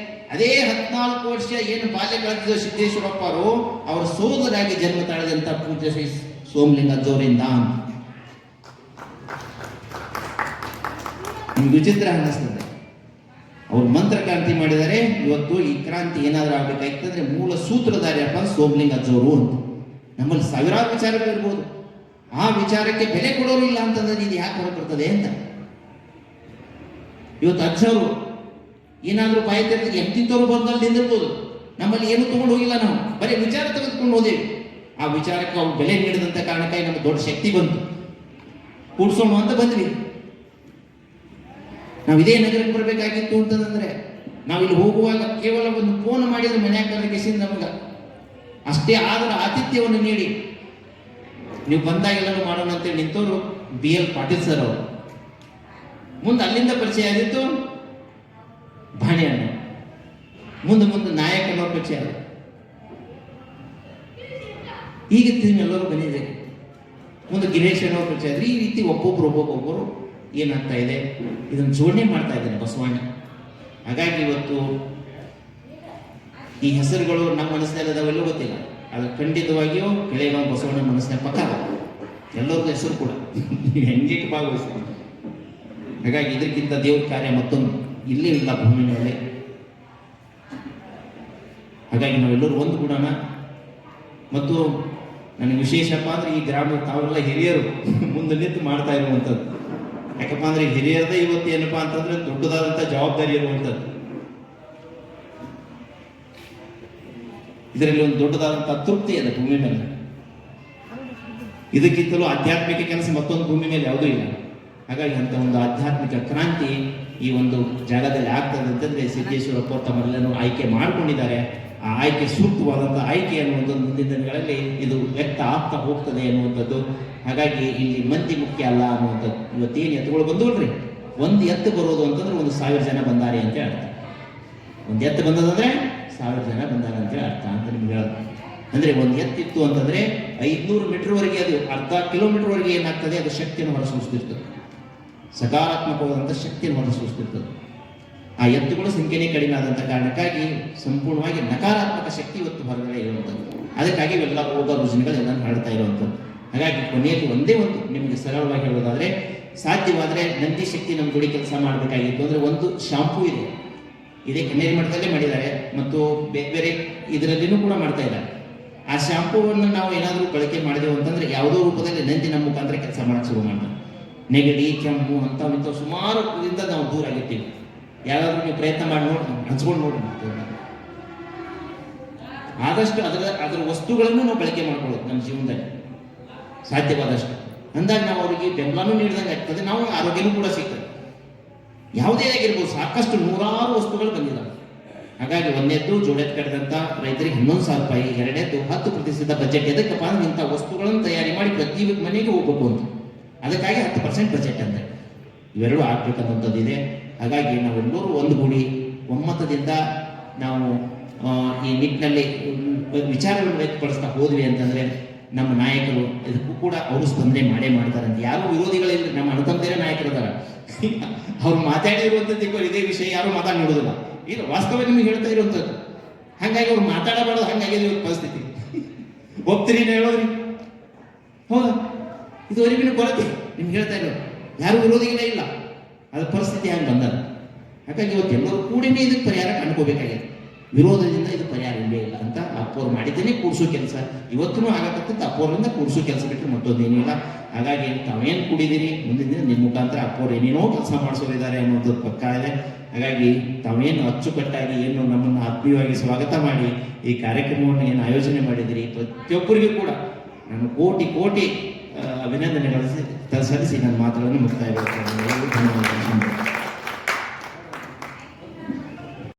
ಅದೇ 14 ವರ್ಷ ಏನು ಬಾಲ್ಯ ಕಳೆದಿದ್ದ ಸಿದ್ದೇಶ್ವರಪ್ಪ ಅವರು ಅವರ ಸೋದರಾಗಿ ಜನ್ಮ ತಾಳಿದಂತ ಪೂಜ್ಯ ಶ್ರೀ ಸೋಮಲಿಂಗ ಅಜ್ಜವರಿಂದ. ನಿಮ್ಗೆ ವಿಚಿತ್ರ ಅನ್ನಿಸ್ತದೆ, ಅವ್ರು ಮಂತ್ರ ಕ್ರಾಂತಿ ಮಾಡಿದರೆ. ಇವತ್ತು ಈ ಕ್ರಾಂತಿ ಏನಾದ್ರೂ ಆಗ್ಬೇಕಾಯ್ತಂದ್ರೆ ಮೂಲ ಸೂತ್ರಧಾರಿ ಅಪ್ಪ ಸೋಮಲಿಂಗ ಅಜ್ಜವರು ಅಂತ. ನಮ್ಮಲ್ಲಿ ಸಾವಿರಾರು ವಿಚಾರಗಳಿರ್ಬೋದು, ಆ ವಿಚಾರಕ್ಕೆ ಬೆಲೆ ಕೊಡೋರಿಲ್ಲ ಅಂತಂದ್ರೆ ಇದು ಯಾಕೆ ಹೊರಬರ್ತದೆ ಅಂತ. ಇವತ್ತು ಅಜ್ಜವರು ಏನಾದ್ರೂ ಬಾಯಿ ತೆರೆದು ಎಂತಿಂತವ್ರು ಬಂದಲ್ಲಿ ನಿಂದಿರ್ಬೋದು, ನಮ್ಮಲ್ಲಿ ಏನು ತಗೊಂಡು ಹೋಗಿಲ್ಲ, ನಾವು ಬರೀ ವಿಚಾರ ತೆಗೆದುಕೊಂಡು ಹೋದೇವಿ. ಆ ವಿಚಾರಕ್ಕೆ ಅವ್ರು ಬೆಲೆ ನೀಡಿದಂತ ಕಾರಣಕ್ಕಾಗಿ ನಮ್ಗೆ ದೊಡ್ಡ ಶಕ್ತಿ ಬಂತು, ಕೂಡ್ಸೋಣ ಅಂತ ಬಂದ್ವಿ. ನಾವು ಇದೇ ನಗರಕ್ಕೆ ಬರಬೇಕಾಗಿತ್ತು ಅಂತಂದ್ರೆ ನಾವಿಲ್ಲಿ ಹೋಗುವಾಗ ಕೇವಲ ಒಂದು ಫೋನ್ ಮಾಡಿದ್ರೆ ಮನ್ಯಾಗ ಕರೆಗೆಸಿಂದ ನಮಗ ಅಷ್ಟೇ ಆದ್ರ ಆತಿಥ್ಯವನ್ನು ನೀಡಿ ನೀವು ಬಂದಾಗೆಲ್ಲನೂ ಮಾಡೋಣ ಅಂತೇಳಿ ನಿಂತವರು BL ಪಾಟೀಲ್ ಸರ್ ಅವರು. ಮುಂದೆ ಅಲ್ಲಿಂದ ಪರಿಚಯ ಆಗಿತ್ತು ಬಾಣೆಹಣ್ಣು, ಮುಂದೆ ನಾಯಕನವ್ರ ಪರಿಚಯ ಆದ. ಈಗ ಎಲ್ಲರೂ ಬಂದಿದೆ, ಮುಂದೆ ಗಿರೀಶ್ ಅನ್ನೋರು ಪರಿಚಯ ಆದ್ರೆ. ಈ ರೀತಿ ಒಬ್ಬೊಬ್ಬರು ಏನಾಗ್ತಾ ಇದೆ, ಇದನ್ನು ಜೋಡಣೆ ಮಾಡ್ತಾ ಇದ್ದೇನೆ ಬಸವಣ್ಣ. ಹಾಗಾಗಿ ಇವತ್ತು ಈ ಹೆಸರುಗಳು ನಮ್ಮ ಮನಸ್ಸಿನಲ್ಲಿ ಅದಾವೆಲ್ಲೂ ಗೊತ್ತಿಲ್ಲ, ಅದು ಖಂಡಿತವಾಗಿಯೂ ಕೆಳಗೆ ಬಸವಣ್ಣ ಮನಸ್ಸಿನ ಪಕ್ಕ ಎಲ್ಲರದ್ದು ಹೆಸರು ಕೂಡ ಹೆಂಗೆ ಭಾಗವಹಿಸ್ತೀವಿ. ಹಾಗಾಗಿ ಇದಕ್ಕಿಂತ ದೇವ್ರ ಕಾರ್ಯ ಮತ್ತೊಂದು ಇಲ್ಲೇ ಇಲ್ಲ ಭೂಮಿ ಮೇಲೆ. ಹಾಗಾಗಿ ನಾವೆಲ್ಲರೂ ಒಂದು ಕೂಡೋಣ. ಮತ್ತು ನನಗೆ ವಿಶೇಷಪ್ಪ ಅಂದ್ರೆ ಈ ಗ್ರಾಮದ ತಾವೆಲ್ಲ ಹಿರಿಯರು ಮುಂದೆ ನಿಂತು ಮಾಡ್ತಾ ಇರುವಂಥದ್ದು. ಯಾಕಪ್ಪ ಅಂದ್ರೆ ಹಿರಿಯರದೇ ಇವತ್ತು ಏನಪ್ಪಾ ಅಂತಂದ್ರೆ ದೊಡ್ಡದಾದಂಥ ಜವಾಬ್ದಾರಿ ಇರುವಂಥದ್ದು. ಇದರಲ್ಲಿ ಒಂದು ದೊಡ್ಡದಾದಂತಹ ತೃಪ್ತಿ ಇದೆ ಭೂಮಿ ಮೇಲೆ. ಇದಕ್ಕಿಂತಲೂ ಆಧ್ಯಾತ್ಮಿಕ ಕೆಲಸ ಮತ್ತೊಂದು ಭೂಮಿ ಮೇಲೆ ಯಾವುದೂ ಇಲ್ಲ. ಹಾಗಾಗಿ ಅಂತ ಒಂದು ಆಧ್ಯಾತ್ಮಿಕ ಕ್ರಾಂತಿ ಈ ಒಂದು ಜಾಗದಲ್ಲಿ ಆಗ್ತದೆ ಅಂತಂದ್ರೆ ಸಿದ್ದೇಶ್ವರಪ್ಪ ತಮ್ಮಲ್ಲೆಲ್ಲರೂ ಆಯ್ಕೆ ಮಾಡ್ಕೊಂಡಿದ್ದಾರೆ. ಆ ಆಯ್ಕೆ ಸೂಕ್ತವಾದಂತಹ ಆಯ್ಕೆ ಅನ್ನುವಂಥದ್ದು ಮುಂದಿನ ದಿನಗಳಲ್ಲಿ ಇದು ವ್ಯಕ್ತ ಆಗ್ತಾ ಹೋಗ್ತದೆ ಅನ್ನುವಂಥದ್ದು. ಹಾಗಾಗಿ ಇಲ್ಲಿ ಮಂದಿ ಮುಖ್ಯ ಅಲ್ಲ ಅನ್ನುವಂಥದ್ದು. ಇವತ್ತೇನು ಎತ್ತುಗಳು ಬಂದವಲ್ರಿ, ಒಂದು ಎತ್ತು ಬರೋದು ಅಂತಂದ್ರೆ 1,000 ಜನ ಬಂದಾರೆ ಅಂತ ಅರ್ಥ. ಒಂದು ಎತ್ತು ಬಂದದಂದ್ರೆ 1,000 ಜನ ಬಂದಾರೆ ಅಂತ ಅರ್ಥ ಅಂತ ನಿಮ್ಗೆ ಹೇಳೋದು. ಅಂದ್ರೆ ಒಂದು ಎತ್ತಿತ್ತು ಅಂತಂದ್ರೆ 500 ಮೀಟರ್ವರೆಗೆ, ಅದು ಅರ್ಧ ಕಿಲೋಮೀಟರ್ವರೆಗೆ ಏನಾಗ್ತದೆ, ಅದು ಶಕ್ತಿಯನ್ನು ಹೊರಸೂಸ್ತಿರ್ತದೆ, ಸಕಾರಾತ್ಮಕವಾದಂಥ ಶಕ್ತಿಯನ್ನು ಹೊರಸೂಸ್ತಿರ್ತದೆ. ಆ ಎತ್ತುಗಳ ಸಂಖ್ಯೆನೇ ಕಡಿಮೆ ಆದಂಥ ಕಾರಣಕ್ಕಾಗಿ ಸಂಪೂರ್ಣವಾಗಿ ನಕಾರಾತ್ಮಕ ಶಕ್ತಿ ಇವತ್ತು ಹೊರಗಡೆ ಇರುವಂಥದ್ದು. ಅದಕ್ಕಾಗಿ ಇವೆಲ್ಲ ರೋಗ ರುಜಿನಗಳೆಲ್ಲ ಹರಡ್ತಾ ಇರುವಂಥದ್ದು. ಹಾಗಾಗಿ ಕೊನೆಯಲ್ಲಿ ಒಂದೇ ಒಂದು ನಿಮಗೆ ಸರಳವಾಗಿ ಹೇಳೋದಾದ್ರೆ, ಸಾಧ್ಯವಾದರೆ ನಂದಿ ಶಕ್ತಿ ನಮ್ಮ ಜೋಡಿ ಕೆಲಸ ಮಾಡಬೇಕಾಗಿತ್ತು ಅಂದ್ರೆ ಒಂದು ಶಾಂಪೂ ಇದೆ, ಇದೇ ಕನ್ನೇರಿ ಮಠದಲ್ಲೇ ಮಾಡಿದ್ದಾರೆ ಮತ್ತು ಬೇರೆ ಬೇರೆ ಇದರಲ್ಲಿನೂ ಕೂಡ ಮಾಡ್ತಾ ಇದ್ದಾರೆ. ಆ ಶಾಂಪೂವನ್ನು ನಾವು ಏನಾದರೂ ಬಳಕೆ ಮಾಡಿದೆವು ಅಂತಂದ್ರೆ ಯಾವುದೋ ರೂಪದಲ್ಲಿ ನಂದಿ ನಮ್ಮ ಮುಖಾಂತರ ಕೆಲಸ ಮಾಡಕ್ಕೆ ಶುರು ಮಾಡ್ತಾರೆ. ನೆಗಡಿ, ಕೆಮ್ಮು ಇಂಥವು ಸುಮಾರು ಇದರಿಂದ ನಾವು ದೂರ ಆಗಿರ್ತೀವಿ. ಯಾರಾದ್ರೂ ನೀವು ಪ್ರಯತ್ನ ಮಾಡಿ ನೋಡಿ, ಹಂಚ್ಕೊಂಡು ನೋಡಿ. ಆದಷ್ಟು ಅದರ ವಸ್ತುಗಳನ್ನು ನಾವು ಬಳಕೆ ಮಾಡ್ಕೊಳ್ಳೋದು ನಮ್ಮ ಜೀವನದಲ್ಲಿ ಸಾಧ್ಯವಾದಷ್ಟು. ಅಂದಾಗ ನಾವು ಅವರಿಗೆ ಬೆಂಬಲನೂ ನೀಡಿದಂಗೆ ಆಗ್ತದೆ, ನಾವು ಆರೋಗ್ಯನೂ ಕೂಡ ಸಿಗ್ತದೆ. ಯಾವುದೇ ಆಗಿರ್ಬೋದು, ಸಾಕಷ್ಟು ನೂರಾರು ವಸ್ತುಗಳು ಬಂದಿದ್ದಾವೆ. ಹಾಗಾಗಿ ಒಂದನೇದ್ದು ಜೋಡೆತ್ ಕಟ್ಟಿದಂಥ ರೈತರಿಗೆ 11,000 ರೂಪಾಯಿ, ಎರಡನೇದ್ದು 10% ಬಜೆಟ್. ಎದಕ್ಕಪ್ಪ ಅಂದ್ರೆ ಇಂಥ ವಸ್ತುಗಳನ್ನು ತಯಾರಿ ಮಾಡಿ ಪ್ರತಿ ಮನೆಗೆ ಹೋಗ್ಬೇಕು ಅಂತ, ಅದಕ್ಕಾಗಿ 10% ಬಜೆಟ್ ಅಂತ ಇವೆರಡು ಆಗ್ಬೇಕನ್ನೋಂಥದ್ದು ಇದೆ. ಹಾಗಾಗಿ ನಾವೆಲ್ಲರೂ ಒಂದುಗೂಡಿ ಒಮ್ಮತದಿಂದ ನಾವು ಈ ನಿಟ್ಟಿನಲ್ಲಿ ವಿಚಾರಗಳನ್ನು ವ್ಯಕ್ತಪಡಿಸ್ತಾ ಹೋದ್ವಿ ಅಂತಂದ್ರೆ ನಮ್ಮ ನಾಯಕರು ಇದಕ್ಕೂ ಕೂಡ ಅವರು ಸ್ಪಂದನೆ ಮಾಡೇ ಮಾಡ್ತಾರೆ ಅಂತ. ಯಾರು ವಿರೋಧಿಗಳಿಲ್ಲ, ನಮ್ಮ ಅಣ್ಣತಮ್ಮದೇ ನಾಯಕರಿದಾರ. ಅವ್ರು ಮಾತಾಡಿರುವಂಥದ್ದು ಇದೇ ವಿಷಯ ಯಾರು ಮಾತಾಡೋದಿಲ್ಲ. ಇದು ವಾಸ್ತವ ನಿಮಗೆ ಹೇಳ್ತಾ ಇರುವಂಥದ್ದು. ಹಾಗಾಗಿ ಅವ್ರು ಮಾತಾಡಬಾರ್ದು, ಹಂಗಾಗಿದೆ ಪರಿಸ್ಥಿತಿ. ಒಪ್ತೀರಿ ಹೇಳೋದ್ರಿ? ಹೌದಾ? ಇದುವರೆಗಿನ ಕೊರತೆ ನಿಮ್ಗೆ ಹೇಳ್ತಾ ಇರೋದು. ಯಾರು ವಿರೋಧಿಗಳೇ ಇಲ್ಲ, ಅದು ಪರಿಸ್ಥಿತಿ ಹಂಗೆ ಬಂದದ್ದು. ಹಾಗಾಗಿ ಇವತ್ತು ಎಲ್ಲರೂ ಕೂಡಿನೇ ಇದಕ್ಕೆ ಪರಿಹಾರ ಕಂಡುಕೋಬೇಕಾಗಿದೆ. ವಿರೋಧದಿಂದ ಇದು ಪರಿಹಾರ ಇಲ್ಲೇ ಇಲ್ಲ ಅಂತ ಅಪ್ಪೋರು ಮಾಡಿದ್ದೇನೆ ಕೂಡಿಸೋ ಕೆಲಸ ಇವತ್ತೂ ಆಗತ್ತಂತ ಅಪ್ಪೋರಿಂದ ಕೂಡಿಸೋ ಕೆಲಸ ಬಿಟ್ಟರೆ ಮತ್ತೊಂದೇನಿಲ್ಲ. ಹಾಗಾಗಿ ತಾವೇನು ಕೂಡಿದ್ದೀರಿ, ಮುಂದಿನ ದಿನ ನಿಮ್ಮ ಮುಖಾಂತರ ಅಪ್ಪೋರು ಏನೇನೋ ಕೆಲಸ ಮಾಡಿಸೋರಿದ್ದಾರೆ ಅನ್ನೋದು ಪಕ್ಕ ಇದೆ. ಹಾಗಾಗಿ ತಾವೇನು ಅಚ್ಚುಕಟ್ಟಾಗಿ ಏನು ನಮ್ಮನ್ನು ಆತ್ಮೀಯವಾಗಿ ಸ್ವಾಗತ ಮಾಡಿ ಈ ಕಾರ್ಯಕ್ರಮವನ್ನು ಏನು ಆಯೋಜನೆ ಮಾಡಿದಿರಿ, ಪ್ರತಿಯೊಬ್ಬರಿಗೂ ಕೂಡ ನಾನು ಕೋಟಿ ಕೋಟಿ ಅಭಿನಂದನೆಗಳು ಸಲ್ಲಿಸಿ ನನ್ನ ಮಾತುಗಳನ್ನು ಮುಕ್ತಾಯ ಮಾಡ್ತೇನೆ.